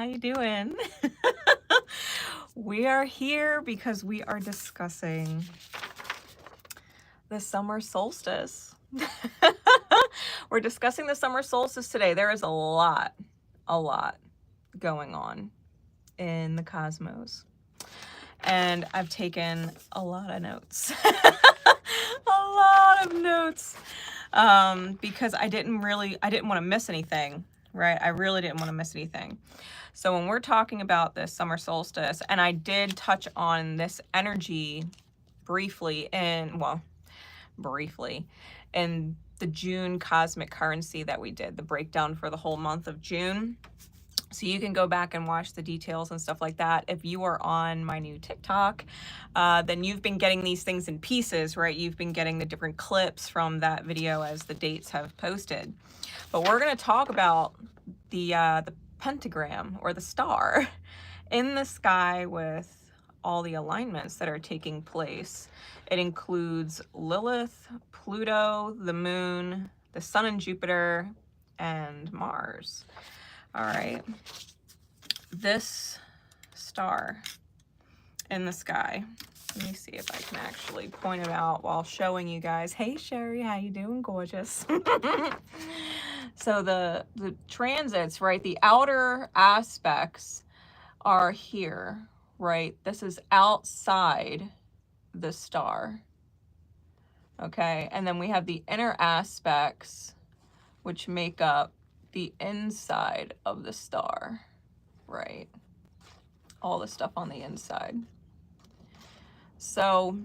you doing? We are here because we are discussing the summer solstice. We're discussing the summer solstice today. There is a lot going on in the cosmos. And I've taken a lot of notes. A lot of notes. Because I didn't want to miss anything, right? I really didn't want to miss anything. So when we're talking about this summer solstice, and I did touch on this energy briefly in the June cosmic currency that we did, the breakdown for the whole month of June. So you can go back and watch the details and stuff like that. If you are on my new TikTok, then you've been getting these things in pieces, right? You've been getting the different clips from that video as the dates have posted. But we're going to talk about the pentagram, or the star in the sky, with all the alignments that are taking place. It includes Lilith, Pluto, the moon, the sun and Jupiter, and Mars. All right, this star in the sky, let me see if I can actually point it out while showing you guys. Hey Sherry, how you doing? Gorgeous. So the transits, right, the outer aspects are here, right? This is outside the star, okay? And then we have the inner aspects, which make up the inside of the star, right? All the stuff on the inside. So,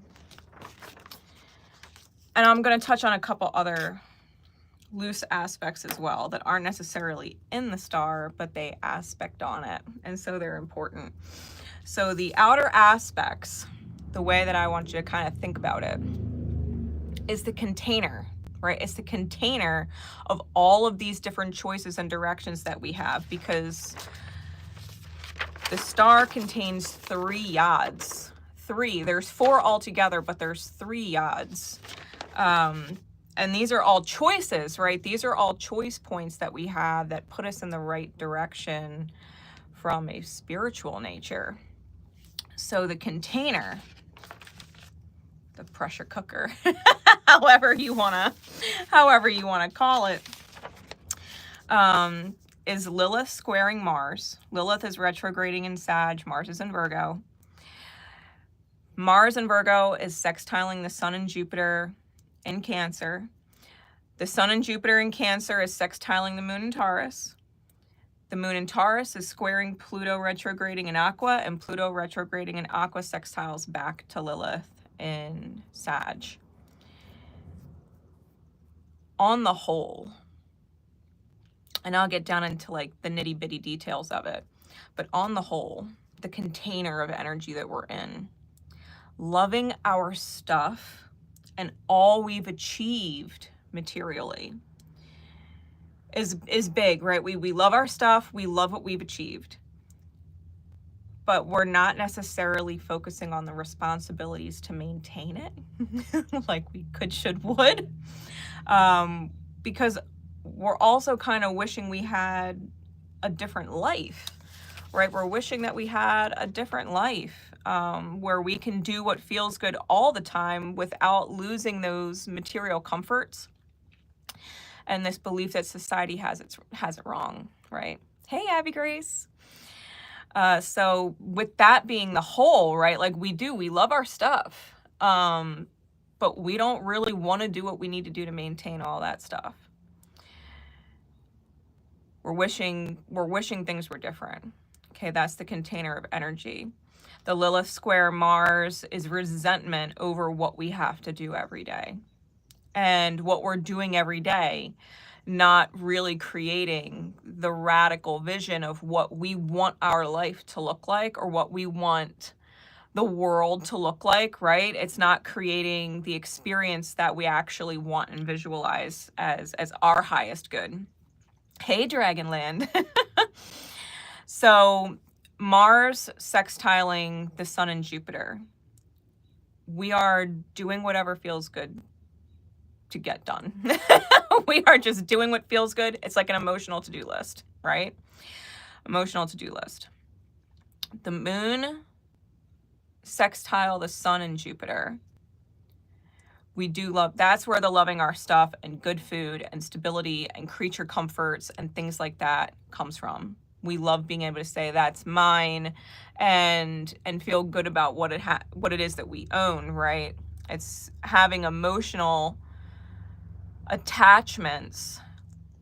and I'm going to touch on a couple other loose aspects as well that aren't necessarily in the star, but they aspect on it, and so they're important. So the outer aspects, the way that I want you to kind of think about it, is the container, right? It's the container of all of these different choices and directions that we have, because the star contains 3 yads. There's 4 altogether, but there's 3 yads. And these are all choices, right? These are all choice points that we have that put us in the right direction from a spiritual nature. So the container, the pressure cooker, however you wanna call it, is Lilith squaring Mars. Lilith is retrograding in Sag, Mars is in Virgo. Mars in Virgo is sextiling the sun and Jupiter in Cancer. The sun and Jupiter in Cancer is sextiling the moon in Taurus. The moon in Taurus is squaring Pluto retrograding in Aqua, and Pluto retrograding in Aqua sextiles back to Lilith in Sag. On the whole, and I'll get down into like the nitty bitty details of it, but on the whole, the container of energy that we're in, loving our stuff and all we've achieved materially is big, right? We love our stuff, we love what we've achieved, but we're not necessarily focusing on the responsibilities to maintain it like we could, should, would, because we're also kind of wishing we had a different life, right? We're wishing that we had a different life, where we can do what feels good all the time without losing those material comforts and this belief that society has it wrong, right? Hey, Abby Grace. So with that being the whole, right, like we love our stuff, but we don't really want to do what we need to do to maintain all that stuff. We're wishing things were different. Okay, that's the container of energy. The Lilith square Mars is resentment over what we have to do every day. And what we're doing every day, not really creating the radical vision of what we want our life to look like, or what we want the world to look like, right? It's not creating the experience that we actually want and visualize as our highest good. Hey, Dragonland. So Mars sextiling the sun and Jupiter. We are doing whatever feels good to get done. We are just doing what feels good. It's like an emotional to-do list, right? Emotional to-do list. The moon sextile the sun and Jupiter. We do love, that's where the loving our stuff and good food and stability and creature comforts and things like that comes from. We love being able to say that's mine and feel good about what it is that we own, right? It's having emotional attachments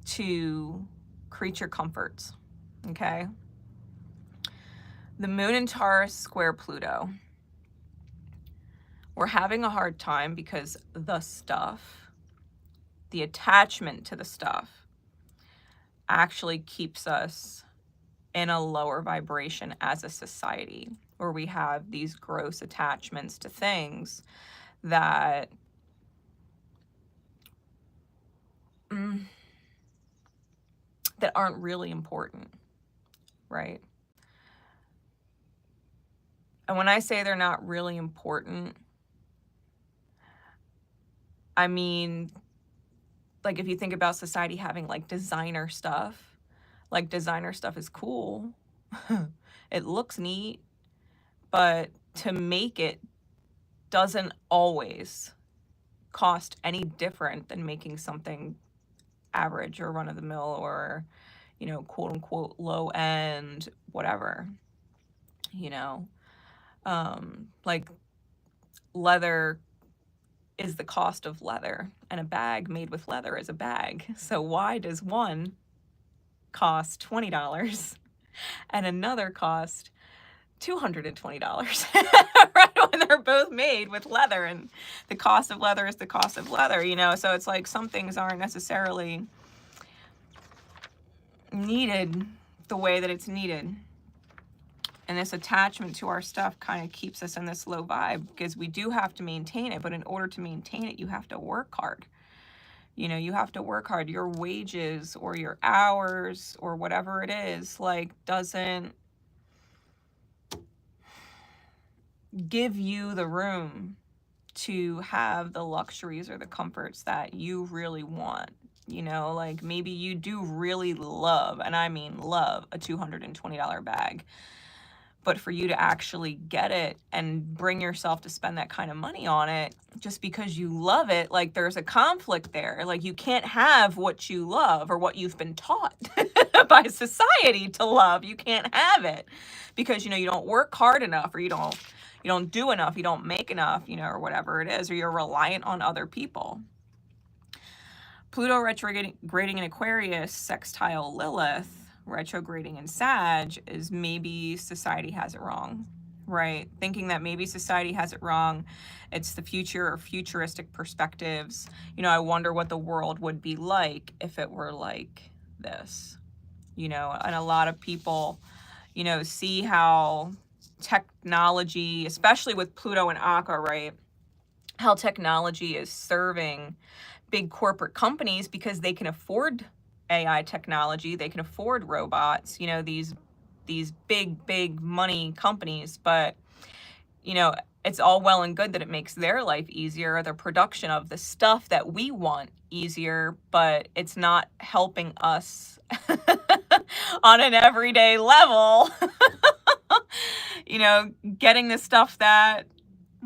to creature comforts, okay? The moon in Taurus square Pluto. We're having a hard time because the stuff, the attachment to the stuff, actually keeps us in a lower vibration as a society, where we have these gross attachments to things that that aren't really important, right? And when I say they're not really important, I mean, like if you think about society having like designer stuff is cool. It looks neat, but to make it doesn't always cost any different than making something average or run-of-the-mill or, you know, quote unquote low end, whatever, you know. Like leather is the cost of leather, and a bag made with leather is a bag. So why does one cost $20 and another cost $220? Right, when they're both made with leather, and the cost of leather is the cost of leather, you know. So it's like some things aren't necessarily needed the way that it's needed. And this attachment to our stuff kind of keeps us in this low vibe, because we do have to maintain it. But in order to maintain it, you have to work hard. You know, you have to work hard. Your wages or your hours or whatever it is, like, doesn't give you the room to have the luxuries or the comforts that you really want. You know, like maybe you do really love, and I mean love, a $220 bag. But for you to actually get it and bring yourself to spend that kind of money on it just because you love it, like there's a conflict there. Like you can't have what you love or what you've been taught by society to love. You can't have it because, you know, you don't work hard enough, or you don't do enough, you don't make enough, you know, or whatever it is, or you're reliant on other people. Pluto retrograding in Aquarius sextile Lilith, retrograding in Sag, is maybe society has it wrong, right? Thinking that maybe society has it wrong. It's the future or futuristic perspectives. You know, I wonder what the world would be like if it were like this, you know. And a lot of people, you know, see how technology, especially with Pluto and Aqua, right? How technology is serving big corporate companies because they can afford AI technology, they can afford robots, you know, these big money companies. But, you know, it's all well and good that it makes their life easier, the production of the stuff that we want easier, but it's not helping us on an everyday level. You know, getting the stuff that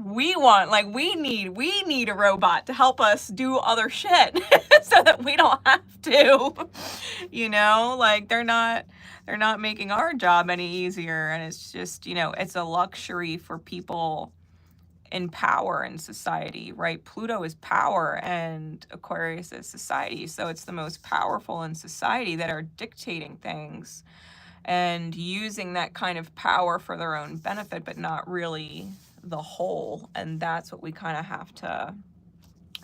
we want. Like we need a robot to help us do other shit so that we don't have to, you know, like they're not making our job any easier. And it's just, you know, it's a luxury for people in power in society, right? Pluto is power and Aquarius is society. So it's the most powerful in society that are dictating things and using that kind of power for their own benefit, but not really the whole. And that's what we kind of have to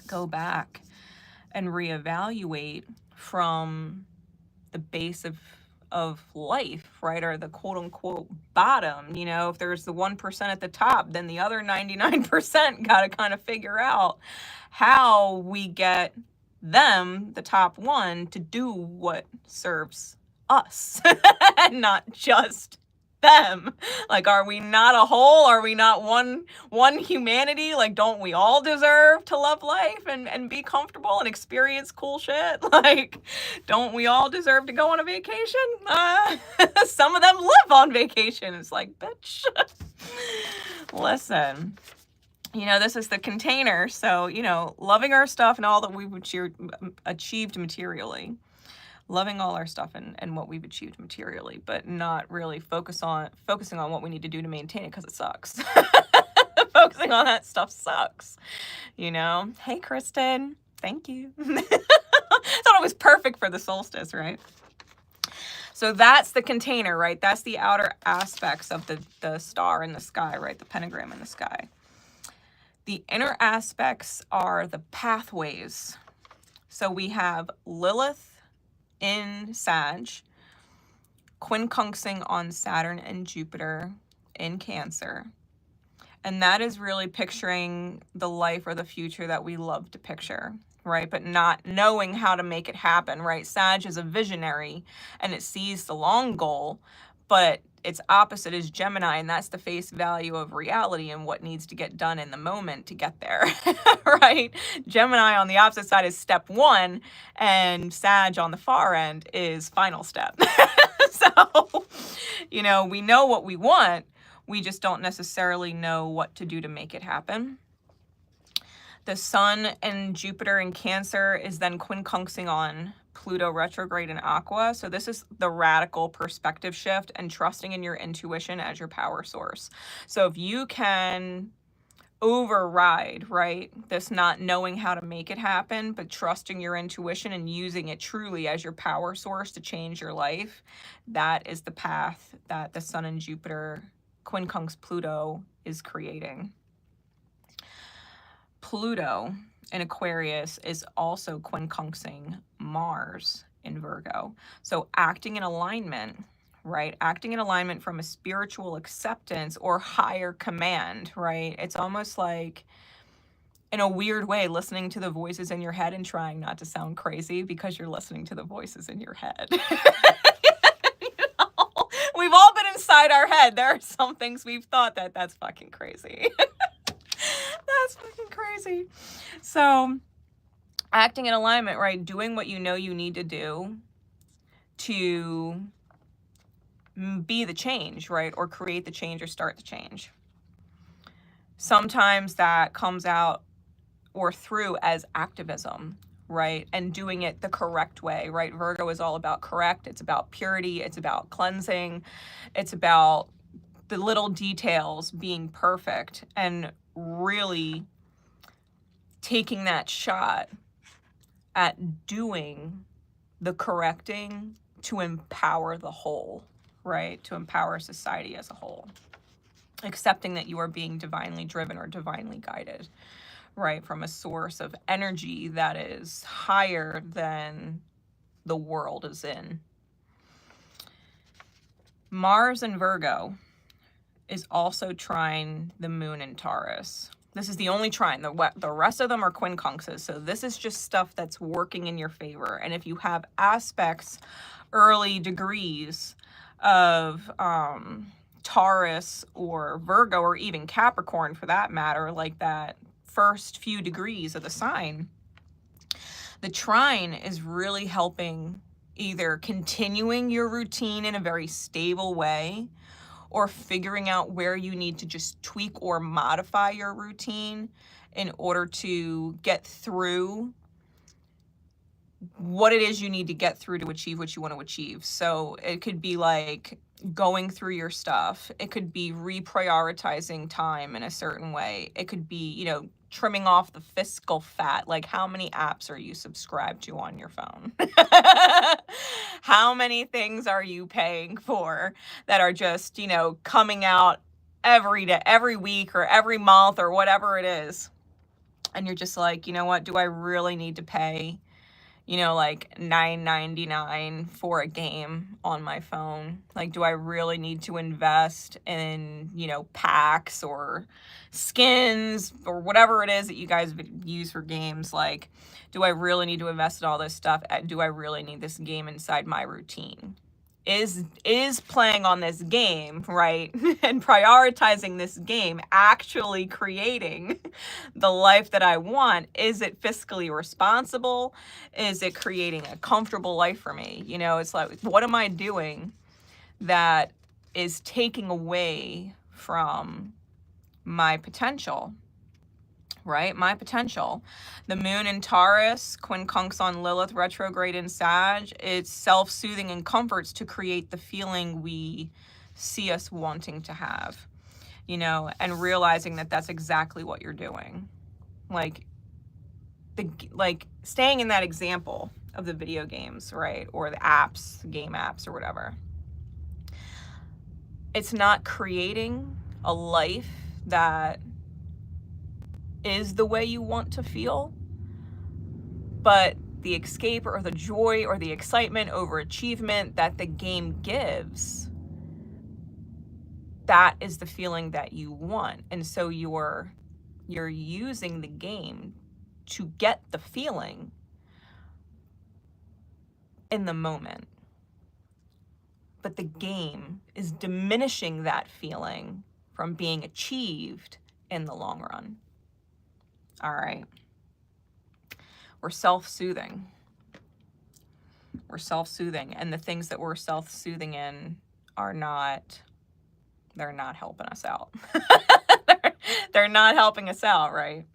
go back and reevaluate from the base of life, right? Or the quote unquote bottom. You know, if there's the 1% at the top, then the other 99% got to kind of figure out how we get them, the top one, to do what serves us and not just them? Like, are we not a whole? Are we not one humanity? Like, don't we all deserve to love life and be comfortable and experience cool shit? Like, don't we all deserve to go on a vacation? Some of them live on vacation. It's like, bitch. Listen, you know, this is the container. So, you know, loving our stuff and all that we've achieved materially. Loving all our stuff and what we've achieved materially, but not really focusing on what we need to do to maintain it, because it sucks. Focusing on that stuff sucks, you know? Hey, Kristen, thank you. Thought it was perfect for the solstice, right? So that's the container, right? That's the outer aspects of the star in the sky, right? The pentagram in the sky. The inner aspects are the pathways. So we have Lilith in Sag, quincunxing on Saturn and Jupiter in Cancer. And that is really picturing the life or the future that we love to picture, right? But not knowing how to make it happen, right? Sag is a visionary and it sees the long goal, but its opposite is Gemini, and that's the face value of reality and what needs to get done in the moment to get there, right? Gemini on the opposite side is step one, and Sag on the far end is final step. So, you know, we know what we want, we just don't necessarily know what to do to make it happen. The Sun and Jupiter in Cancer is then quincunxing on Pluto retrograde in Aqua. So this is the radical perspective shift and trusting in your intuition as your power source. So if you can override, right, this not knowing how to make it happen, but trusting your intuition and using it truly as your power source to change your life, that is the path that the Sun and Jupiter quincunx Pluto is creating. Pluto in Aquarius is also quincunxing Mars in Virgo. So acting in alignment, right? Acting in alignment from a spiritual acceptance or higher command, right? It's almost like, in a weird way, listening to the voices in your head and trying not to sound crazy because you're listening to the voices in your head. You know? We've all been inside our head. There are some things we've thought that's fucking crazy. That's fucking crazy. So acting in alignment, right? Doing what you know you need to do to be the change, right? Or create the change or start the change. Sometimes that comes out or through as activism, right? And doing it the correct way, right? Virgo is all about correct. It's about purity. It's about cleansing. It's about the little details being perfect and really taking that shot at doing the correcting to empower the whole, right? To empower society as a whole. Accepting that you are being divinely driven or divinely guided, right? From a source of energy that is higher than the world is in. Mars in Virgo is also trine the moon in Taurus. This is the only trine. The rest of them are quincunxes. So this is just stuff that's working in your favor. And if you have aspects, early degrees of Taurus or Virgo or even Capricorn for that matter, like that first few degrees of the sign, the trine is really helping either continuing your routine in a very stable way or figuring out where you need to just tweak or modify your routine in order to get through what it is you need to get through to achieve what you want to achieve. So it could be like going through your stuff. It could be reprioritizing time in a certain way. It could be, you know, trimming off the fiscal fat. Like, how many apps are you subscribed to on your phone? How many things are you paying for that are just, you know, coming out every day, every week or every month or whatever it is? And you're just like, you know what, do I really need to pay, you know, like $9.99 for a game on my phone? Like, do I really need to invest in, you know, packs or skins or whatever it is that you guys use for games? Like, do I really need to invest in all this stuff? Do I really need this game inside my routine? is playing on this game, right? And prioritizing this game, actually creating the life that I want? Is it fiscally responsible? Is it creating a comfortable life for me? You know, it's like, what am I doing that is taking away from my potential? Right? My potential. The moon in Taurus, quincunx Lilith, retrograde in Sag, it's self-soothing and comforts to create the feeling we see us wanting to have, you know, and realizing that that's exactly what you're doing. Like staying in that example of the video games, right? Or the apps, game apps or whatever. It's not creating a life that is the way you want to feel, but the escape or the joy or the excitement over achievement that the game gives, that is the feeling that you want. And so you're using the game to get the feeling in the moment, but the game is diminishing that feeling from being achieved in the long run. All right. We're self-soothing. We're self-soothing. And the things that we're self-soothing in are not, they're not helping us out. They're not helping us out, right?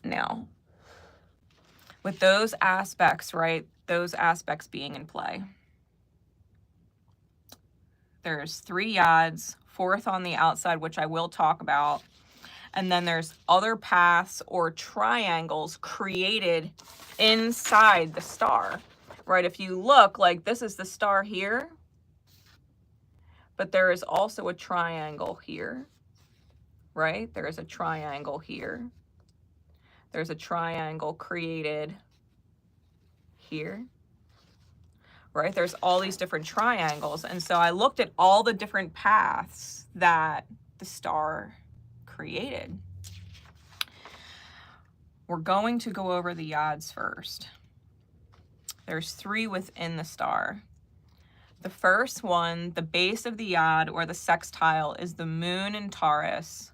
Now, with those aspects, right? Those aspects being in play. There's 3 yads, 4th on the outside, which I will talk about. And then there's other paths or triangles created inside the star, right? If you look, like this is the star here, but there is also a triangle here, right? There is a triangle here. There's a triangle created here. Right? There's all these different triangles. And so I looked at all the different paths that the star created. We're going to go over the yads first. There's 3 within the star. The first one, the base of the yad or the sextile, is the moon in Taurus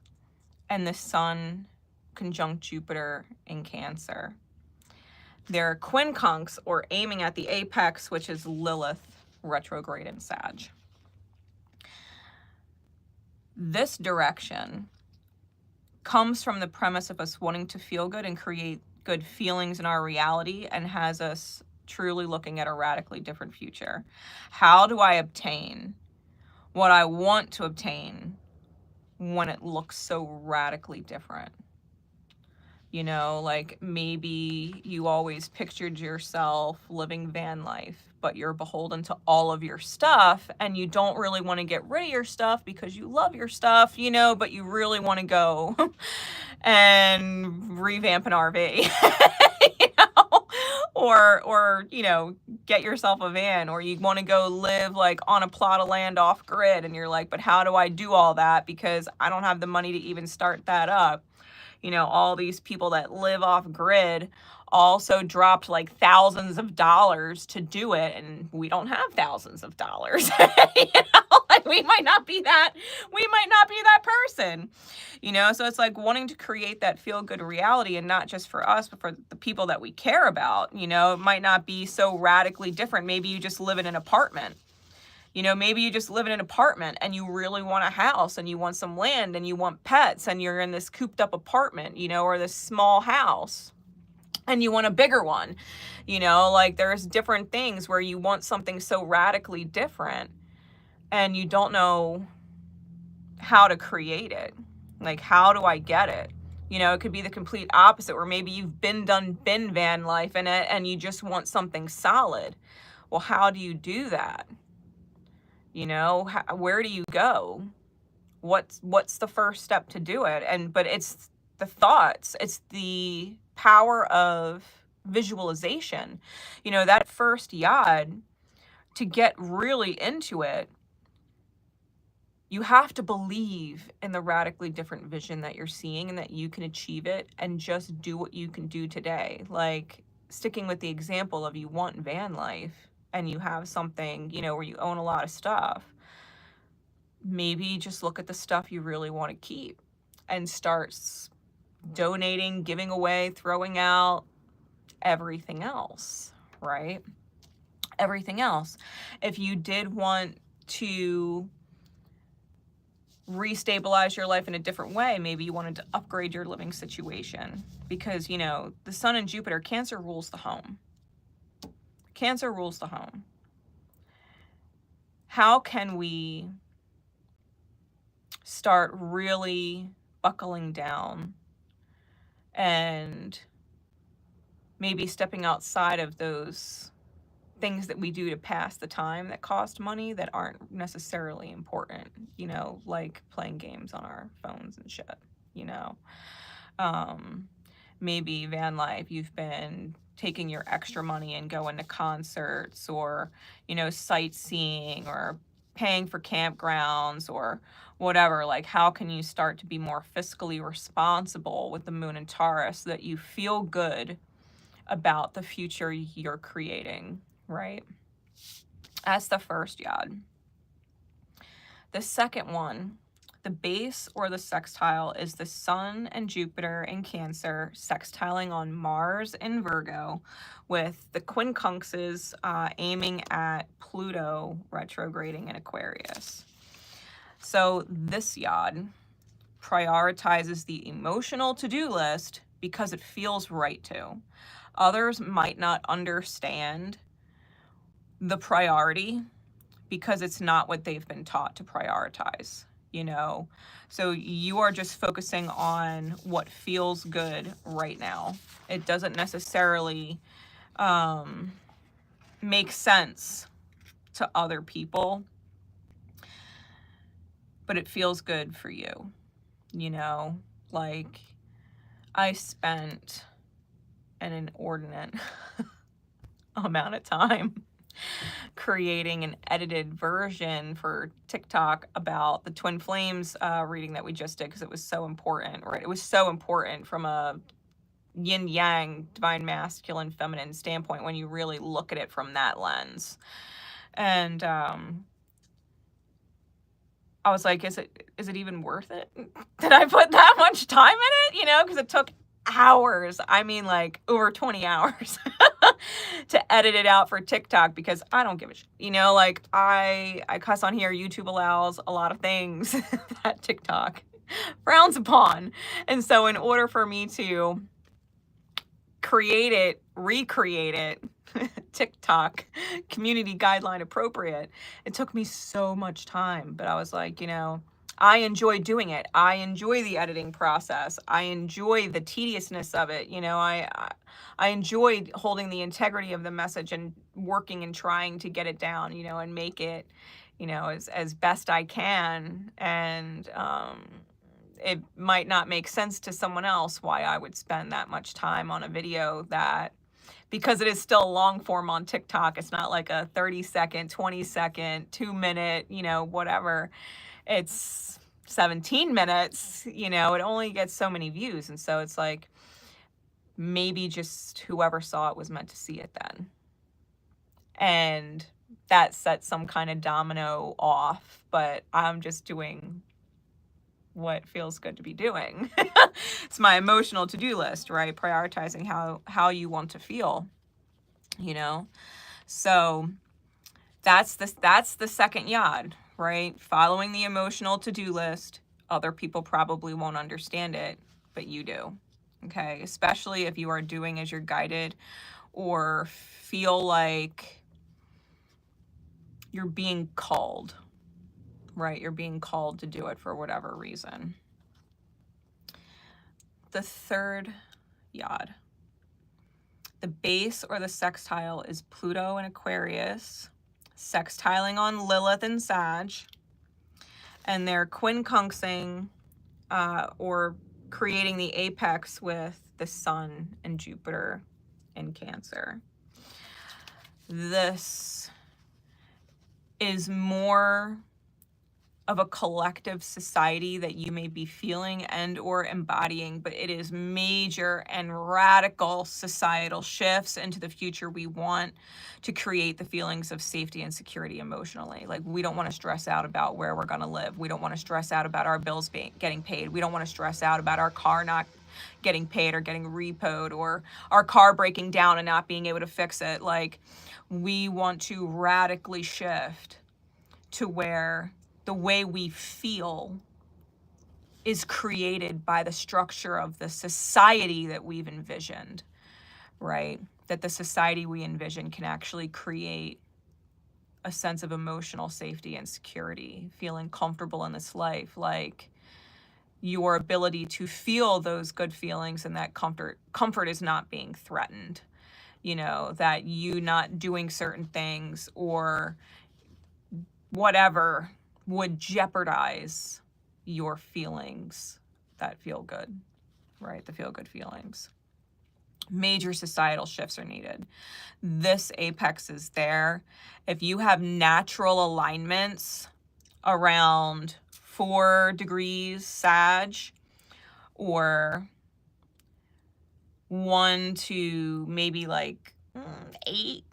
and the sun conjunct Jupiter in Cancer. They're quincunx, or aiming at the apex, which is Lilith, retrograde in Sag. This direction comes from the premise of us wanting to feel good and create good feelings in our reality, and has us truly looking at a radically different future. How do I obtain what I want to obtain when it looks so radically different? You know, like maybe you always pictured yourself living van life, but you're beholden to all of your stuff and you don't really want to get rid of your stuff because you love your stuff, you know, but you really want to go and revamp an RV, you know, or, you know, get yourself a van, or you want to go live like on a plot of land off grid. And you're like, but how do I do all that? Because I don't have the money to even start that up. You know, all these people that live off grid also dropped like thousands of dollars to do it, and we don't have thousands of dollars. You know, like we might not be that person, you know. So it's like wanting to create that feel good reality, and not just for us, but for the people that we care about. You know, it might not be so radically different. Maybe you just live in an apartment. You know, maybe you just live in an apartment and you really want a house and you want some land and you want pets, and you're in this cooped up apartment, you know, or this small house, and you want a bigger one. You know, like there's different things where you want something so radically different and you don't know how to create it. Like, how do I get it? You know, it could be the complete opposite, where maybe you've been van life in it and you just want something solid. Well, how do you do that? You know, where do you go? What's the first step to do it? But it's the thoughts. It's the power of visualization. You know, that first yad, to get really into it, you have to believe in the radically different vision that you're seeing and that you can achieve it, and just do what you can do today. Like, sticking with the example of you want van life and you have something, you know, where you own a lot of stuff, maybe just look at the stuff you really want to keep and start donating, giving away, throwing out everything else, right? Everything else. If you did want to restabilize your life in a different way, maybe you wanted to upgrade your living situation, because, you know, the sun and Jupiter, Cancer rules the home. Cancer rules the home. How can we start really buckling down and maybe stepping outside of those things that we do to pass the time that cost money that aren't necessarily important, you know, like playing games on our phones and shit, you know? Maybe van life, you've been taking your extra money and going to concerts, or, you know, sightseeing, or paying for campgrounds or whatever. Like, how can you start to be more fiscally responsible with the moon in Taurus so that you feel good about the future you're creating, right? That's the first yod. The second one, the base or the sextile, is the sun and Jupiter in Cancer sextiling on Mars in Virgo, with the quincunxes aiming at Pluto retrograding in Aquarius. So this yod prioritizes the emotional to-do list because it feels right to. Others might not understand the priority because it's not what they've been taught to prioritize, you know? So you are just focusing on what feels good right now. It doesn't necessarily make sense to other people, but it feels good for you, you know? Like, I spent an inordinate amount of time creating an edited version for TikTok about the twin flames reading that we just did, because it was so important, right? It was so important from a yin yang, divine masculine feminine standpoint when you really look at it from that lens. And I was like, is it even worth it? Did I put that much time in it? You know, because it took hours. I mean, like over 20 hours to edit it out for TikTok, because I don't give a shit. You know, like I cuss on here. YouTube allows a lot of things that TikTok frowns upon. And so in order for me to create it, recreate it, TikTok community guideline appropriate, it took me so much time. But I was like, you know, I enjoy doing it. I enjoy the editing process. I enjoy the tediousness of it. You know, I enjoy holding the integrity of the message and working and trying to get it down, you know, and make it, you know, as best I can. And it might not make sense to someone else why I would spend that much time on a video that, because it is still long form on TikTok. It's not like a 30-second, 20-second, 2-minute, you know, whatever. It's 17 minutes, you know, it only gets so many views. And so it's like, maybe just whoever saw it was meant to see it then. And that set some kind of domino off, but I'm just doing what feels good to be doing. It's my emotional to-do list, right? Prioritizing how you want to feel, you know? So that's the second yod, right? Following the emotional to-do list. Other people probably won't understand it, but you do. Okay? Especially if you are doing as you're guided, or feel like you're being called, right? You're being called to do it for whatever reason. The third yod, the base or the sextile, is Pluto in Aquarius, sextiling on Lilith and Sag, and they're quincunxing or creating the apex with the sun and Jupiter in Cancer. This is more of a collective society that you may be feeling and or embodying, but it is major and radical societal shifts into the future we want to create the feelings of safety and security emotionally. Like, we don't want to stress out about where we're going to live. We don't want to stress out about our bills getting paid. We don't want to stress out about our car not getting paid or getting repoed, or our car breaking down and not being able to fix it. Like, we want to radically shift to where the way we feel is created by the structure of the society that we've envisioned, right? That the society we envision can actually create a sense of emotional safety and security, feeling comfortable in this life, like your ability to feel those good feelings and that comfort is not being threatened, you know, that you not doing certain things or whatever would jeopardize your feelings that feel good, right? The feel good feelings. Major societal shifts are needed. This apex is there. If you have natural alignments around 4 degrees Sag, or 1 to maybe like 8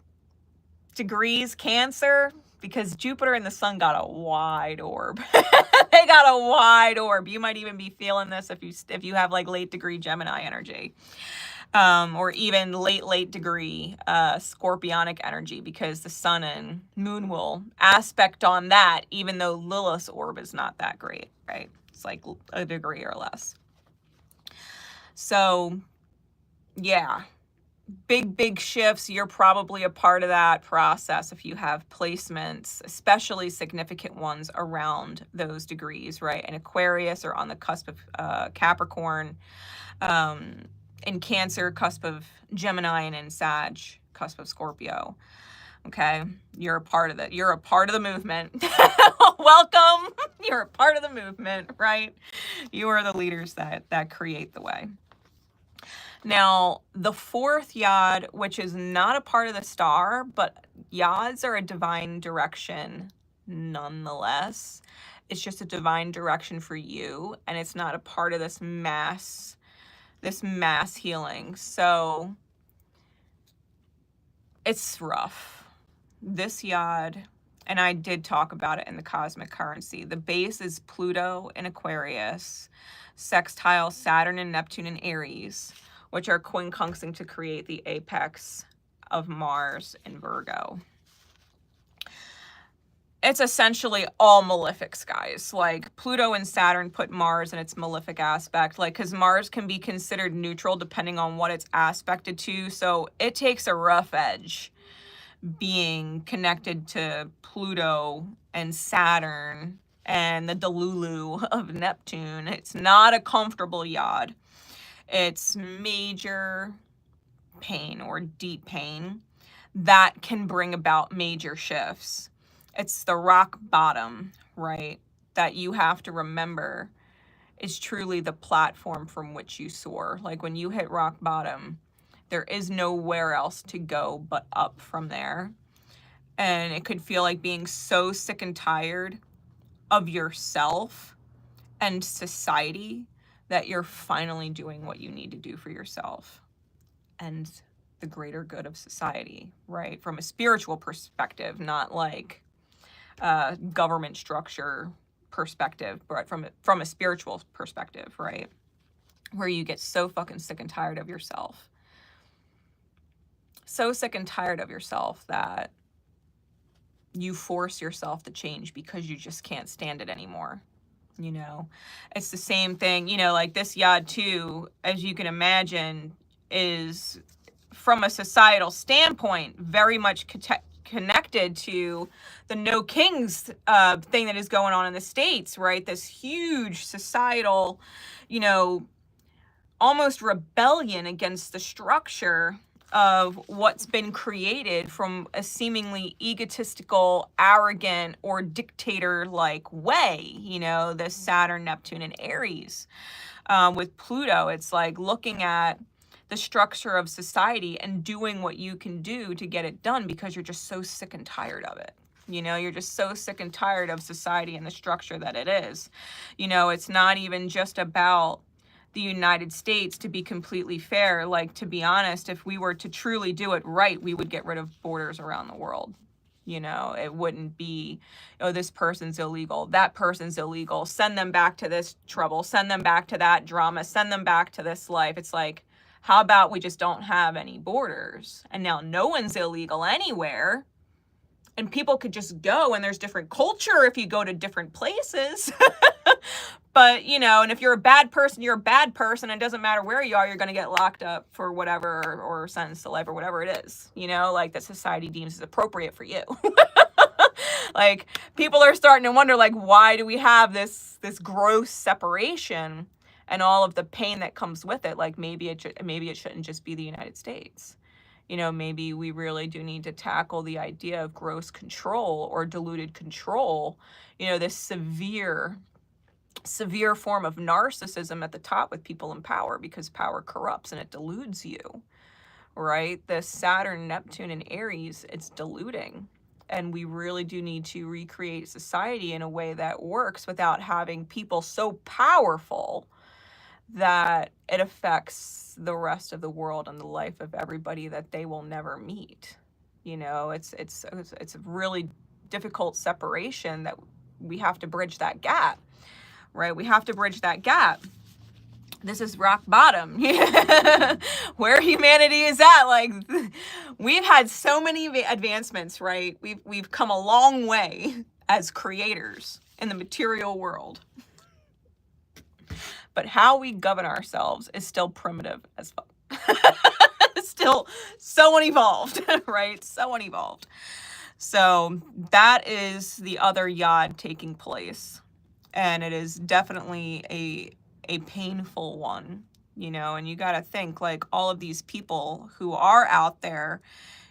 degrees Cancer, because Jupiter and the sun got a wide orb. They got a wide orb. You might even be feeling this if you have like late degree Gemini energy, or even late degree Scorpionic energy, because the sun and moon will aspect on that, even though Lilith's orb is not that great, right? It's like a degree or less. So yeah, big shifts. You're probably a part of that process if you have placements, especially significant ones around those degrees, right? And Aquarius, or on the cusp of Capricorn, in Cancer, cusp of Gemini, and in Sag, cusp of Scorpio. Okay, you're a part of it. You're a part of the movement. Welcome. You're a part of the movement, right? You are the leaders that create the way. Now, the 4th yod, which is not a part of the star, but yods are a divine direction nonetheless. It's just a divine direction for you, and it's not a part of this mass healing. So it's rough. This yod, and I did talk about it in the cosmic currency. The base is Pluto in Aquarius, sextile Saturn and Neptune in Aries, which are quincunxing to create the apex of Mars in Virgo. It's essentially all malefics, guys. Like, Pluto and Saturn put Mars in its malefic aspect, like, because Mars can be considered neutral depending on what it's aspected to. So it takes a rough edge being connected to Pluto and Saturn and the Delulu of Neptune. It's not a comfortable yod. It's major pain or deep pain that can bring about major shifts. It's the rock bottom, right, that you have to remember is truly the platform from which you soar. Like, when you hit rock bottom, there is nowhere else to go but up from there. And it could feel like being so sick and tired of yourself and society that you're finally doing what you need to do for yourself and the greater good of society, right? From a spiritual perspective, not like government structure perspective, but from a spiritual perspective, right? Where you get so fucking sick and tired of yourself. So sick and tired of yourself that you force yourself to change because you just can't stand it anymore. You know, it's the same thing, you know, like this yod too, as you can imagine, is from a societal standpoint very much connected to the no kings thing that is going on in the States, right? This huge societal, you know, almost rebellion against the structure of what's been created from a seemingly egotistical, arrogant, or dictator-like way, you know, the Saturn, Neptune, and Aries. With Pluto, it's like looking at the structure of society and doing what you can do to get it done because you're just so sick and tired of it, You know, you're just so sick and tired of society and the structure that it is. You know, it's not even just about the United States, to be completely fair. Like, to be honest, if we were to truly do it right, we would get rid of borders around the world. You know, it wouldn't be, oh, this person's illegal, that person's illegal, send them back to this trouble, send them back to that drama, send them back to this life. It's like, how about we just don't have any borders? And now no one's illegal anywhere. And people could just go, and there's different culture if you go to different places. But, you know, and if you're a bad person, you're a bad person. It doesn't matter where you are, you're going to get locked up for whatever, or sentenced to life, or whatever it is, you know, like, that society deems is appropriate for you. Like, people are starting to wonder, like, why do we have this gross separation and all of the pain that comes with it? Like, maybe it shouldn't just be the United States. You know, maybe we really do need to tackle the idea of gross control or diluted control, you know, this severe form of narcissism at the top with people in power, because power corrupts and it deludes you, right? The Saturn, Neptune, and Aries, it's diluting. And we really do need to recreate society in a way that works without having people so powerful that it affects the rest of the world and the life of everybody that they will never meet. You know, it's a really difficult separation that we have to bridge that gap, right? We have to bridge that gap. This is rock bottom. Where humanity is at. Like, we've had so many advancements, right? We've come a long way as creators in the material world. But how we govern ourselves is still primitive as fuck. It's still so unevolved, right? So unevolved. So that is the other yod taking place. And it is definitely a painful one, you know, and you got to think, like, all of these people who are out there,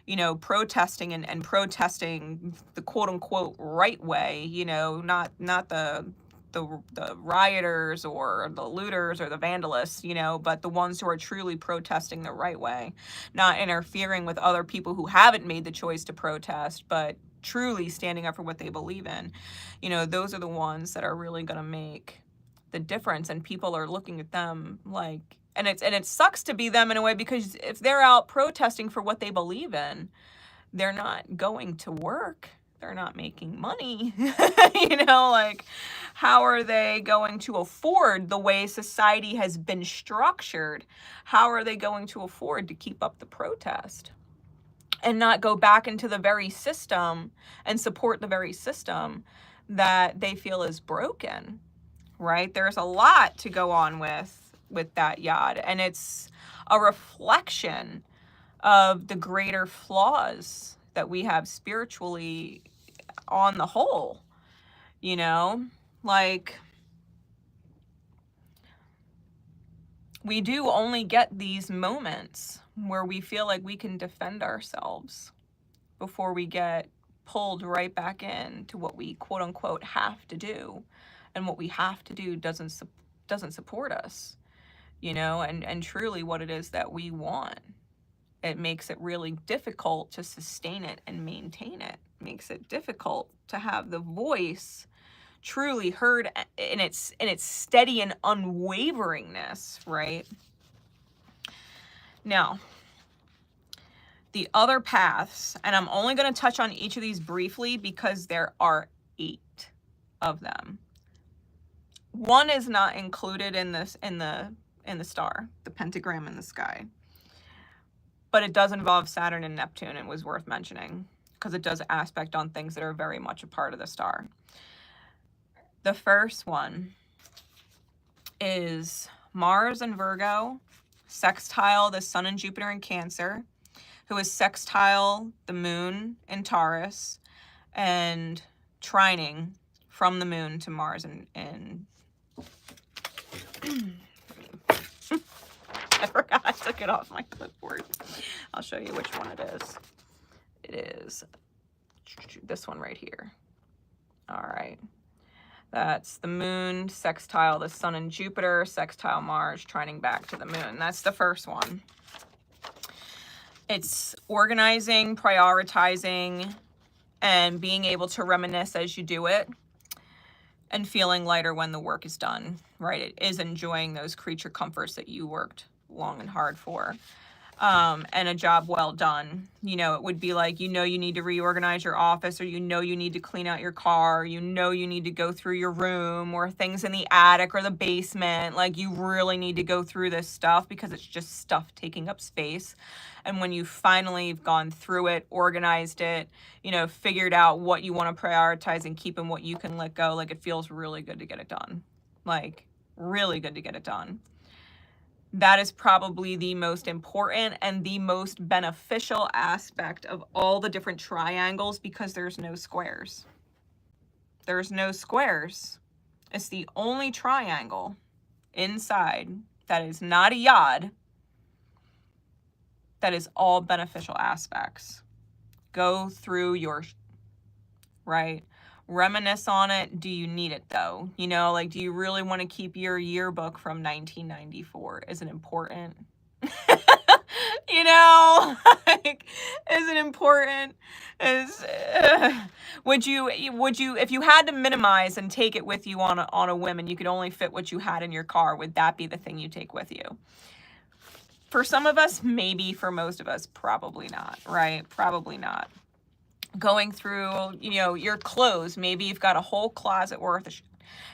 you know, protesting and protesting the quote unquote right way, you know, not the rioters or the looters or the vandalists, you know, but the ones who are truly protesting the right way, not interfering with other people who haven't made the choice to protest, but truly standing up for what they believe in. You know, those are the ones that are really going to make the difference. And people are looking at them like, and it sucks to be them in a way, because if they're out protesting for what they believe in, they're not going to work. They're not making money. You know, like, how are they going to afford the way society has been structured? How are they going to afford to keep up the protest and not go back into the very system and support the very system that they feel is broken, right? There's a lot to go on with that yod, and it's a reflection of the greater flaws that we have spiritually on the whole, you know, like, we do only get these moments where we feel like we can defend ourselves before we get pulled right back into what we quote unquote have to do, and what we have to do doesn't support us, you know, and truly what it is that we want. It makes it really difficult to sustain it and maintain it. It makes it difficult to have the voice truly heard in its steady and unwaveringness, right? Now, the other paths, and I'm only going to touch on each of these briefly because there are 8 of them. One is not included in this in the star, the pentagram in the sky. But it does involve Saturn and Neptune. It was worth mentioning because it does aspect on things that are very much a part of the star. The first one is Mars in Virgo, sextile the Sun and Jupiter in Cancer, who is sextile the Moon in Taurus, and trining from the Moon to Mars in I forgot I took it off my clipboard. I'll show you which one it is. It is this one right here. All right. That's the Moon, sextile the Sun and Jupiter, sextile Mars, trining back to the Moon. That's the first one. It's organizing, prioritizing, and being able to reminisce as you do it, and feeling lighter when the work is done, right? It is enjoying those creature comforts that you worked long and hard for. And a job well done. You know, it would be like, you know, you need to reorganize your office, or you know, you need to clean out your car, you know, you need to go through your room, or things in the attic or the basement. Like, you really need to go through this stuff because it's just stuff taking up space. And when you finally have gone through it, organized it, you know, figured out what you want to prioritize and keep and what you can let go, like, it feels really good to get it done. Like, really good to get it done. That is probably the most important and the most beneficial aspect of all the different triangles, because there's no squares. There's no squares. It's the only triangle inside that is not a yod, that is all beneficial aspects. Go through your, right? Reminisce on it. Do you need it though? You know, like, do you really want to keep your yearbook from 1994? Is it important? You know, like, is it important? Would you, if you had to minimize and take it with you on a whim, and you could only fit what you had in your car, would that be the thing you take with you? For some of us, maybe. For most of us, probably not, right? Probably not. Going through, you know, your clothes. Maybe you've got a whole closet worth of shit.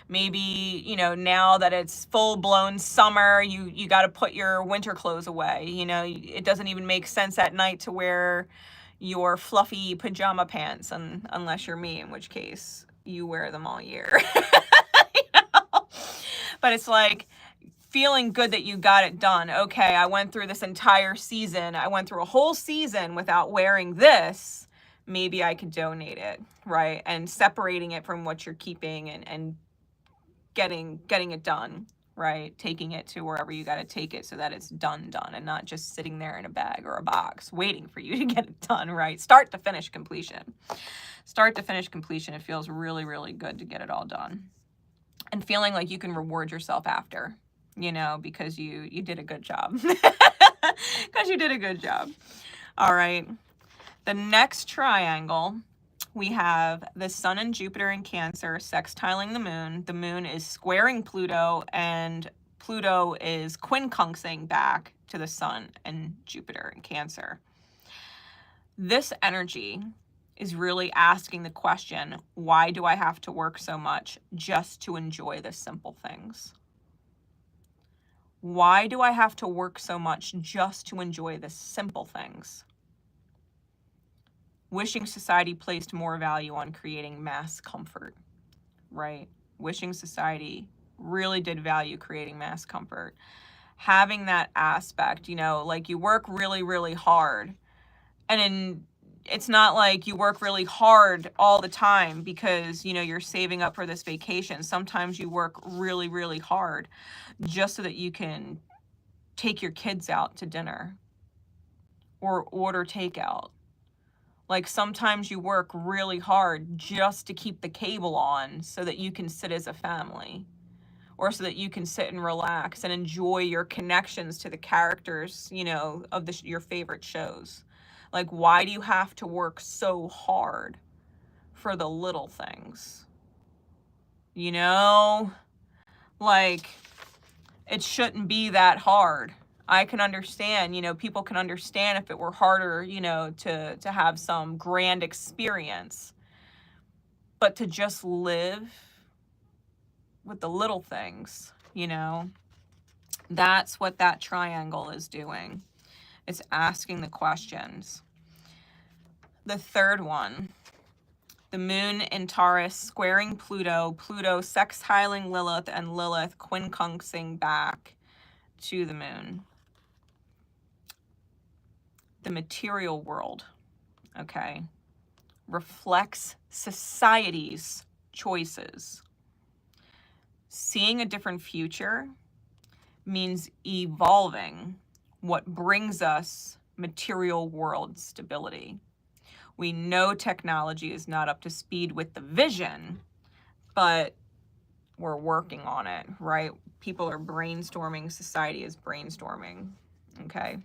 Maybe, you know, now that it's full-blown summer, you got to put your winter clothes away. You know, it doesn't even make sense at night to wear your fluffy pajama pants, unless you're me, in which case you wear them all year. You know? But it's like, feeling good that you got it done. Okay, I went through this entire season. I went through a whole season without wearing this. Maybe I could donate it, right? And separating it from what you're keeping, and getting it done, right? Taking it to wherever you got to take it so that it's done, and not just sitting there in a bag or a box waiting for you to get it done, right? Start to finish completion. Start to finish completion. It feels really, really good to get it all done. And feeling like you can reward yourself after, you know, because you did a good job. Because you did a good job. All right. The next triangle, we have the Sun and Jupiter in Cancer sextiling the Moon. The Moon is squaring Pluto, and Pluto is quincunxing back to the Sun and Jupiter in Cancer. This energy is really asking the question, why do I have to work so much just to enjoy the simple things? Why do I have to work so much just to enjoy the simple things? Wishing society placed more value on creating mass comfort, right? Wishing society really did value creating mass comfort. Having that aspect, you know, like, you work really, really hard. And it's not like you work really hard all the time because, you know, you're saving up for this vacation. Sometimes you work really, really hard just so that you can take your kids out to dinner or order takeout. Like, sometimes you work really hard just to keep the cable on so that you can sit as a family, or so that you can sit and relax and enjoy your connections to the characters, you know, of your favorite shows. Like, why do you have to work so hard for the little things? You know, like, it shouldn't be that hard. I can understand, you know, people can understand if it were harder, you know, to have some grand experience. But to just live with the little things, you know, that's what that triangle is doing. It's asking the questions. The third one, the Moon in Taurus squaring Pluto, Pluto sextiling Lilith, and Lilith quincunxing back to the Moon. The material world, okay, reflects society's choices. Seeing a different future means evolving what brings us material world stability. We know technology is not up to speed with the vision, but we're working on it, right? People are brainstorming, society is brainstorming, okay?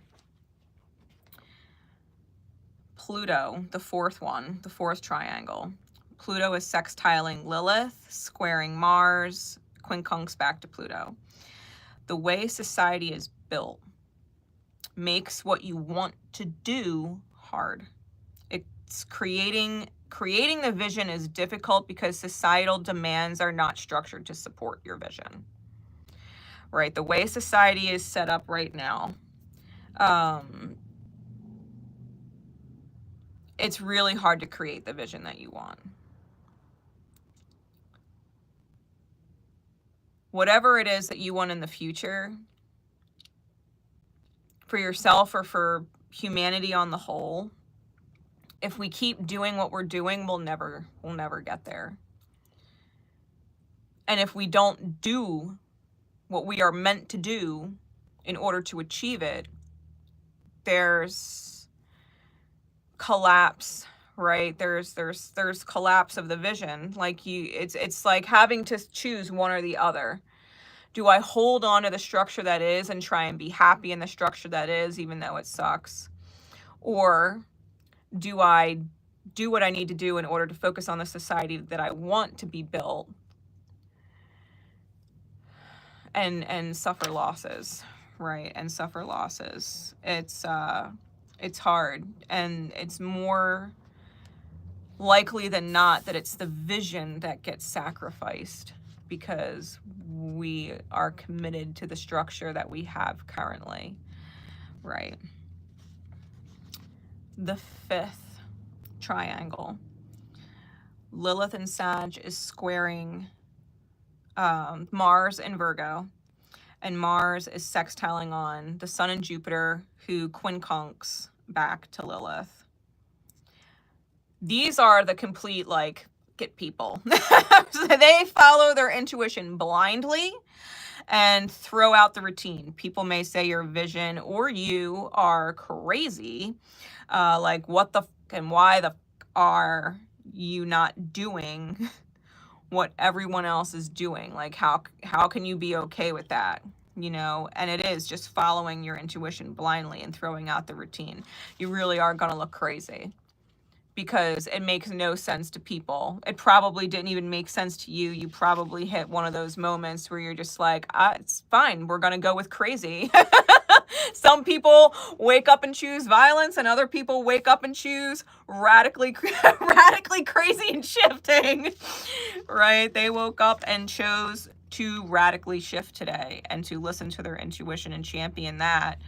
Pluto, the fourth one, the fourth triangle. Pluto is sextiling Lilith, squaring Mars, quincunx back to Pluto. The way society is built makes what you want to do hard. It's creating the vision is difficult because societal demands are not structured to support your vision. Right? The way society is set up right now, it's really hard to create the vision that you want. Whatever it is that you want in the future, for yourself or for humanity on the whole, if we keep doing what we're doing, we'll never get there. And if we don't do what we are meant to do in order to achieve it, there's collapse, right? There's collapse of the vision. Like it's like having to choose one or the other. Do I hold on to the structure that is and try and be happy in the structure that is, even though it sucks? Or do I do what I need to do in order to focus on the society that I want to be built and suffer losses, right? And suffer losses. It's hard, and it's more likely than not that it's the vision that gets sacrificed because we are committed to the structure that we have currently, right? The fifth triangle, Lilith and Sag is squaring Mars and Virgo, and Mars is sextiling on the Sun and Jupiter, who quincunx back to Lilith. These are the complete, like, get people. So they follow their intuition blindly and throw out the routine. People may say your vision or you are crazy. Like, what the f and why the f are you not doing what everyone else is doing? Like, how can you be okay with that? You know, and it is just following your intuition blindly and throwing out the routine. You really are going to look crazy because it makes no sense to people. It probably didn't even make sense to you. You probably hit one of those moments where you're just like, it's fine. We're going to go with crazy. Some people wake up and choose violence, and other people wake up and choose radically crazy and shifting, right? They woke up and chose to radically shift today and to listen to their intuition and champion that.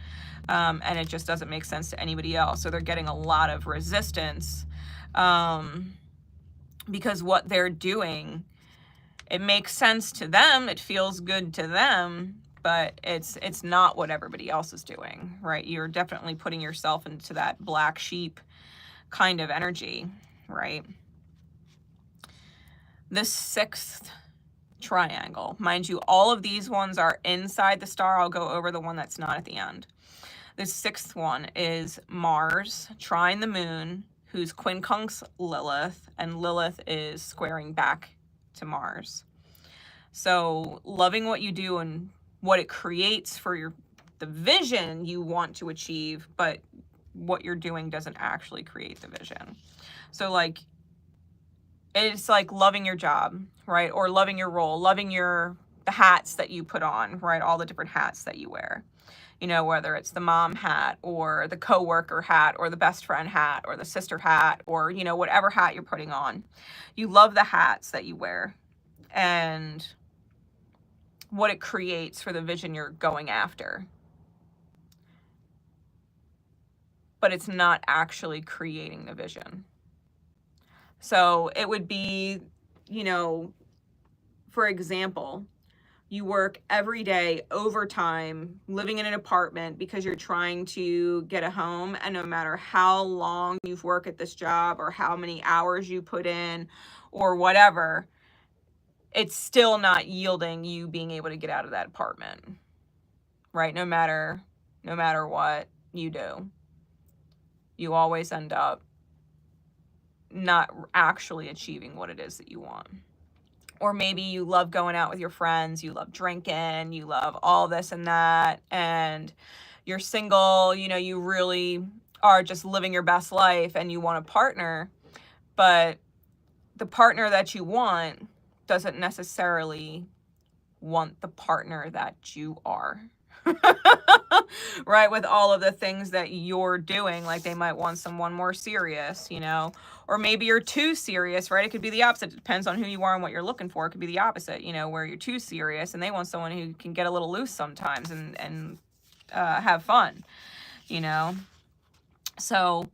And it just doesn't make sense to anybody else. So they're getting a lot of resistance because what they're doing, it makes sense to them. It feels good to them, but it's not what everybody else is doing, right? You're definitely putting yourself into that black sheep kind of energy, right? The sixth triangle, mind you, all of these ones are inside the star. I'll go over the one that's not at the end. The sixth one is Mars trine the moon, who's quincunx Lilith, and Lilith is squaring back to Mars. So loving what you do and what it creates for the vision you want to achieve, but what you're doing doesn't actually create the vision. So like, it's like loving your job, right? Or loving your role, loving the hats that you put on, right? All the different hats that you wear. You know, whether it's the mom hat or the coworker hat or the best friend hat or the sister hat or, you know, whatever hat you're putting on. You love the hats that you wear and what it creates for the vision you're going after. But it's not actually creating the vision. So it would be, you know, for example, you work every day overtime, living in an apartment because you're trying to get a home. And no matter how long you've worked at this job or how many hours you put in or whatever, it's still not yielding you being able to get out of that apartment, right? No matter what you do, you always end up not actually achieving what it is that you want. Or maybe you love going out with your friends, you love drinking, you love all this and that, and you're single, you know, you really are just living your best life and you want a partner, but the partner that you want doesn't necessarily want the partner that you are. Right, with all of the things that you're doing, like they might want someone more serious, you know, or maybe you're too serious, right? It could be the opposite. It depends on who you are and what you're looking for. It could be the opposite, you know, where you're too serious and they want someone who can get a little loose sometimes and have fun, you know. So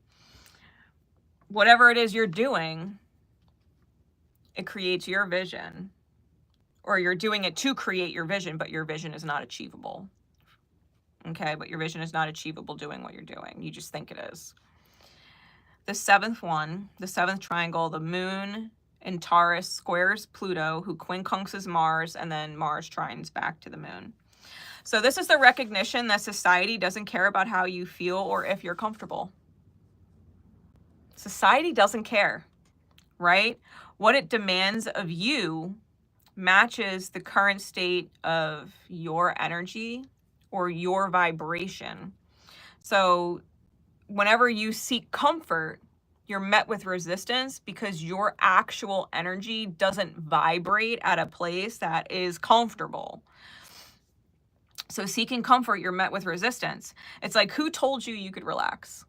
whatever it is you're doing, it creates your vision, or you're doing it to create your vision, but your vision is not achievable. Okay, but your vision is not achievable doing what you're doing. You just think it is. The seventh one, the seventh triangle, the moon in Taurus squares Pluto, who quincunxes Mars, and then Mars trines back to the moon. So this is the recognition that society doesn't care about how you feel or if you're comfortable. Society doesn't care, right? What it demands of you matches the current state of your energy or your vibration. So whenever you seek comfort, you're met with resistance because your actual energy doesn't vibrate at a place that is comfortable. So seeking comfort, you're met with resistance. It's like, who told you you could relax?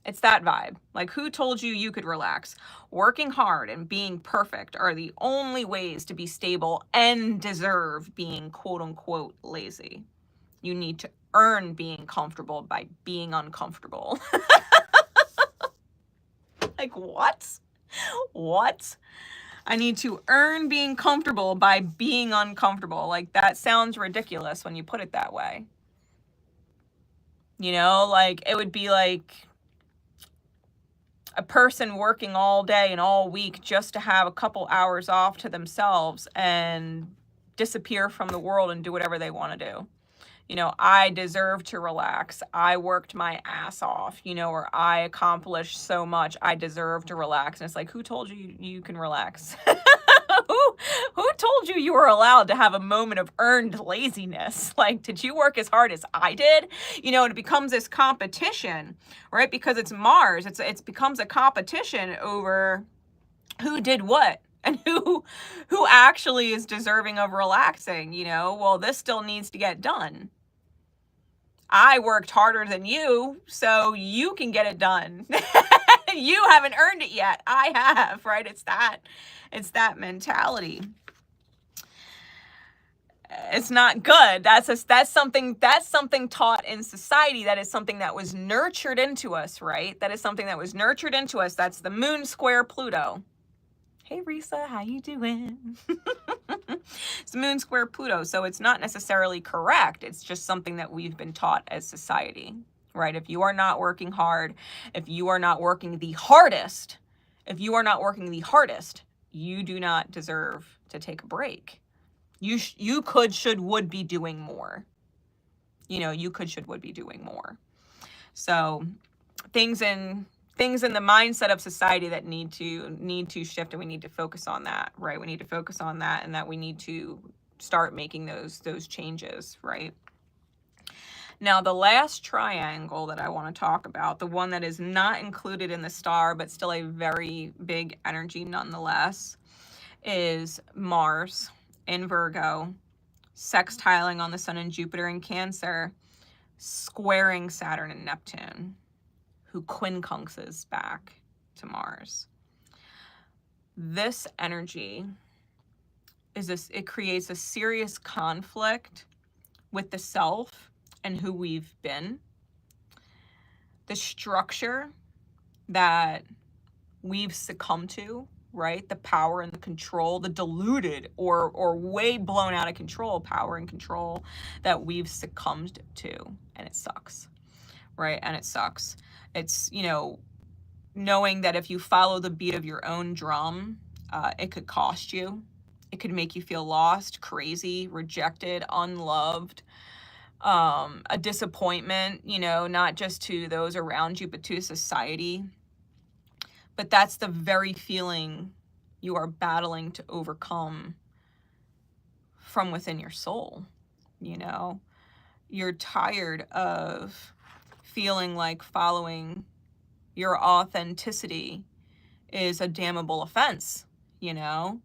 It's that vibe. Like, who told you you could relax? Working hard and being perfect are the only ways to be stable and deserve being quote unquote lazy. You need to earn being comfortable by being uncomfortable. Like, what? What? I need to earn being comfortable by being uncomfortable. Like, that sounds ridiculous when you put it that way. You know, like, it would be like a person working all day and all week just to have a couple hours off to themselves and disappear from the world and do whatever they want to do. You know, I deserve to relax. I worked my ass off, you know, or I accomplished so much. I deserve to relax. And it's like, who told you you can relax? Who told you were allowed to have a moment of earned laziness? Like, did you work as hard as I did? You know, it becomes this competition, right? Because it's Mars. It becomes a competition over who did what. And who actually is deserving of relaxing, you know? Well, this still needs to get done. I worked harder than you, so you can get it done. You haven't earned it yet. I have, right? It's that mentality. It's not good. That's something taught in society. That is something that was nurtured into us, right? That is something that was nurtured into us. That's the moon square Pluto. Hey, Risa, how you doing? It's moon square Pluto, so it's not necessarily correct. It's just something that we've been taught as society, right? If you are not working hard, if you are not working the hardest, you do not deserve to take a break. You would be doing more. You know, you would be doing more. So things in the mindset of society that need to shift, and we need to focus on that, right? We need to focus on that, and that we need to start making those changes, right? Now, the last triangle that I want to talk about, the one that is not included in the star, but still a very big energy nonetheless, is Mars in Virgo, sextiling on the Sun and Jupiter in Cancer, squaring Saturn and Neptune, who quincunxes back to Mars. This energy it creates a serious conflict with the self and who we've been. The structure that we've succumbed to, right? The power and the control, the diluted or way blown out of control power and control that we've succumbed to. And it sucks, right? And it sucks. It's, you know, knowing that if you follow the beat of your own drum, it could cost you. It could make you feel lost, crazy, rejected, unloved, a disappointment, you know, not just to those around you, but to society. But that's the very feeling you are battling to overcome from within your soul, you know? You're tired of feeling like following your authenticity is a damnable offense, you know?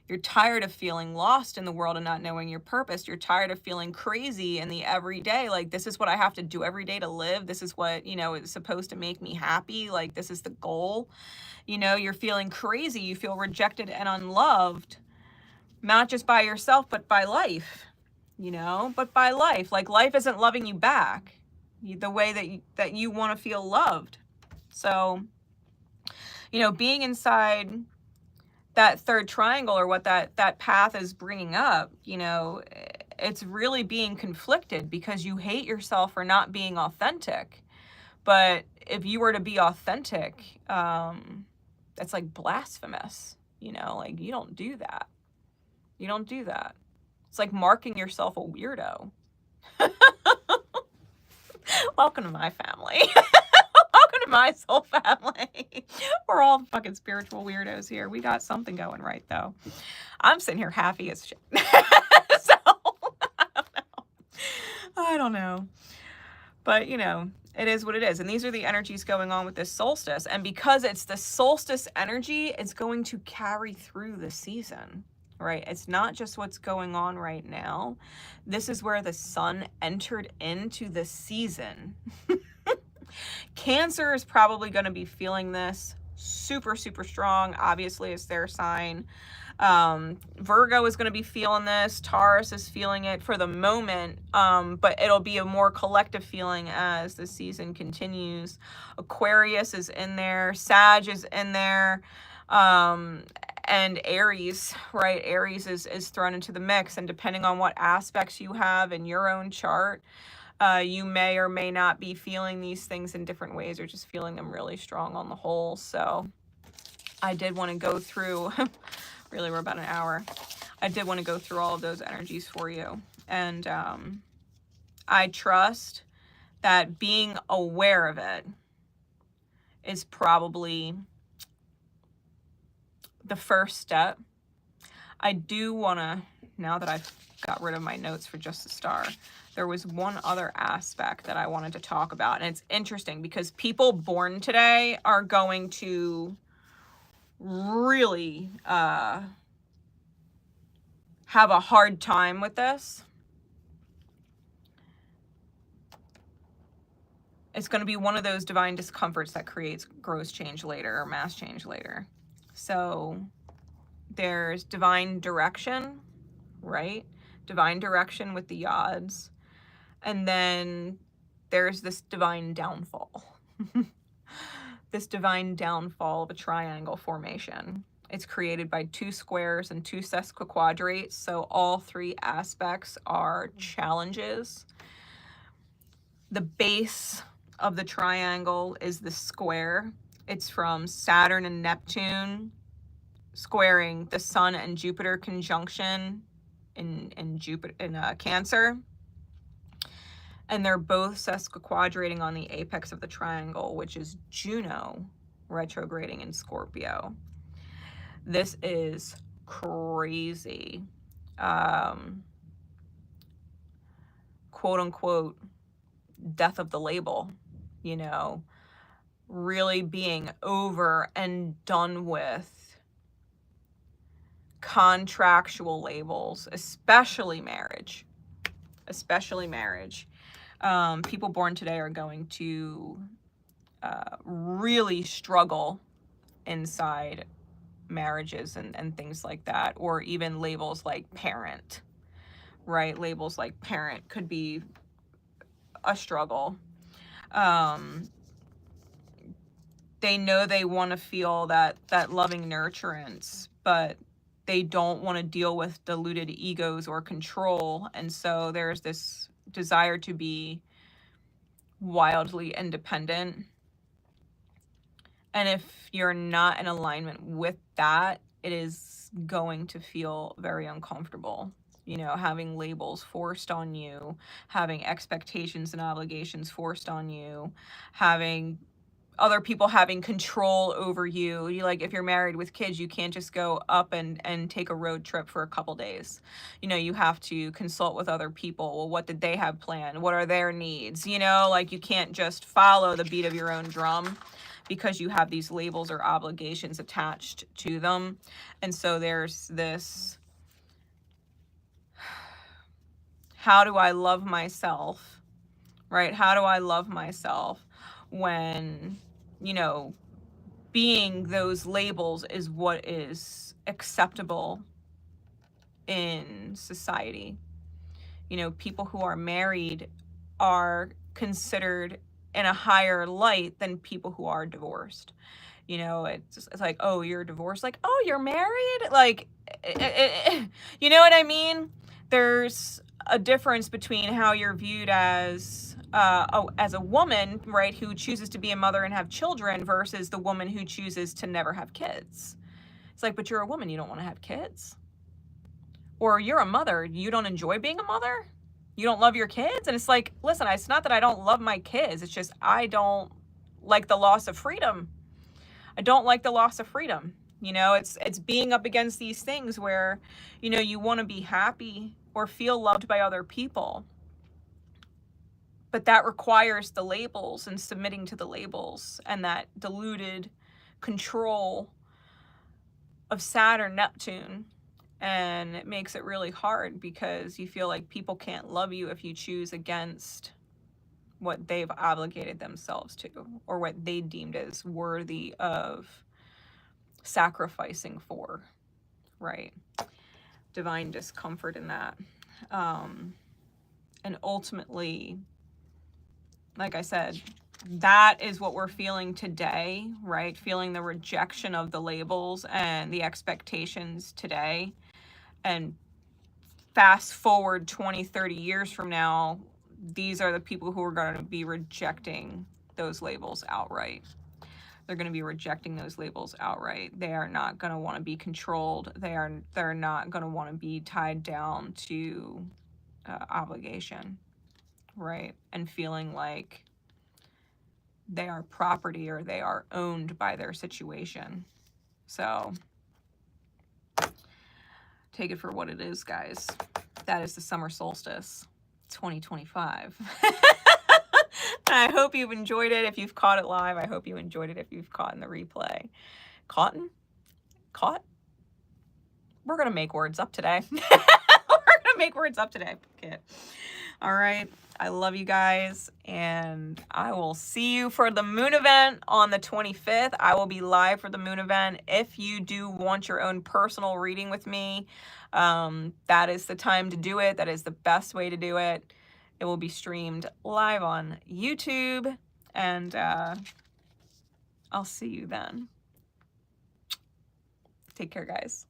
You're tired of feeling lost in the world and not knowing your purpose. You're tired of feeling crazy in the everyday. Like, this is what I have to do every day to live. This is what, you know, is supposed to make me happy. Like, this is the goal. You know, you're feeling crazy. You feel rejected and unloved, not just by yourself, but by life, you know, but by life. Like, life isn't loving you back the way that you want to feel loved. So, you know, being inside that third triangle, or what that path is bringing up, you know, it's really being conflicted because you hate yourself for not being authentic. But if you were to be authentic, that's like blasphemous, you know, like you don't do that. You don't do that. It's like marking yourself a weirdo. Welcome to my family. Welcome to my soul family. We're all fucking spiritual weirdos here. We got something going right, though. I'm sitting here happy as shit. So, I don't know. But, you know, it is what it is. And these are the energies going on with this solstice. And because it's the solstice energy, it's going to carry through the season, right? It's not just what's going on right now. This is where the sun entered into the season. Cancer is probably going to be feeling this super, super strong. Obviously, it's their sign. Virgo is going to be feeling this. Taurus is feeling it for the moment, but it'll be a more collective feeling as the season continues. Aquarius is in there. Sag is in there. And Aries, right? Aries is thrown into the mix. And depending on what aspects you have in your own chart, you may or may not be feeling these things in different ways, or just feeling them really strong on the whole. So I did want to go through, really we're about an hour. I did want to go through all of those energies for you. And I trust that being aware of it is probably the first step. I do want to, now that I've got rid of my notes for just a star, there was one other aspect that I wanted to talk about. And it's interesting because people born today are going to really have a hard time with this. It's going to be one of those divine discomforts that creates gross change later, or mass change later. So there's divine direction, right? Divine direction with the yods. And then there's this divine downfall. This divine downfall of a triangle formation. It's created by 2 squares and 2 sesquiquadrates. So all 3 aspects are challenges. The base of the triangle is the square. It's from Saturn and Neptune squaring the Sun and Jupiter conjunction in Cancer. And they're both sesquiquadrating on the apex of the triangle, which is Juno retrograding in Scorpio. This is crazy. Quote unquote, death of the label, you know, really being over and done with contractual labels, especially marriage. People born today are going to really struggle inside marriages and things like that, or even labels like parent, right? Labels like parent could be a struggle. They know they want to feel that loving nurturance, but they don't want to deal with diluted egos or control. And so there's this desire to be wildly independent. And if you're not in alignment with that, it is going to feel very uncomfortable. You know, having labels forced on you, having expectations and obligations forced on you, having other people having control over you. You, like, if you're married with kids, you can't just go up and take a road trip for a couple days. You know, you have to consult with other people. Well, what did they have planned? What are their needs? You know, like, you can't just follow the beat of your own drum because you have these labels or obligations attached to them. And so there's this, how do I love myself, right? How do I love myself when, you know, being those labels is what is acceptable in society. You know, people who are married are considered in a higher light than people who are divorced. You know, it's like, oh, you're divorced, like, oh, you're married, like, you know what I mean? There's a difference between how you're viewed as a woman, right, who chooses to be a mother and have children, versus the woman who chooses to never have kids. It's like, but you're a woman, you don't want to have kids. Or you're a mother, you don't enjoy being a mother? You don't love your kids? And it's like, listen, it's not that I don't love my kids, it's just I don't like the loss of freedom. I don't like the loss of freedom. You know, it's being up against these things where, you know, you want to be happy or feel loved by other people. But that requires the labels and submitting to the labels and that diluted control of Saturn, Neptune. And it makes it really hard because you feel like people can't love you if you choose against what they've obligated themselves to, or what they deemed as worthy of sacrificing for, right? Divine discomfort in that. And ultimately, like I said, that is what we're feeling today, right? Feeling the rejection of the labels and the expectations today. And fast forward 20, 30 years from now, these are the people who are going to be rejecting those labels outright. They're going to be rejecting those labels outright. They are not going to want to be controlled. They're not going to want to be tied down to obligation, right? And feeling like they are property or they are owned by their situation. So take it for what it is, guys. That is the summer solstice 2025. I hope you've enjoyed it. If you've caught it live, I hope you enjoyed it. If you've caught in the replay. Caught? We're going to make words up today. We're going to make words up today. Okay. All right. I love you guys. And I will see you for the moon event on the 25th. I will be live for the moon event. If you do want your own personal reading with me, that is the time to do it. That is the best way to do it. It will be streamed live on YouTube, and I'll see you then. Take care, guys.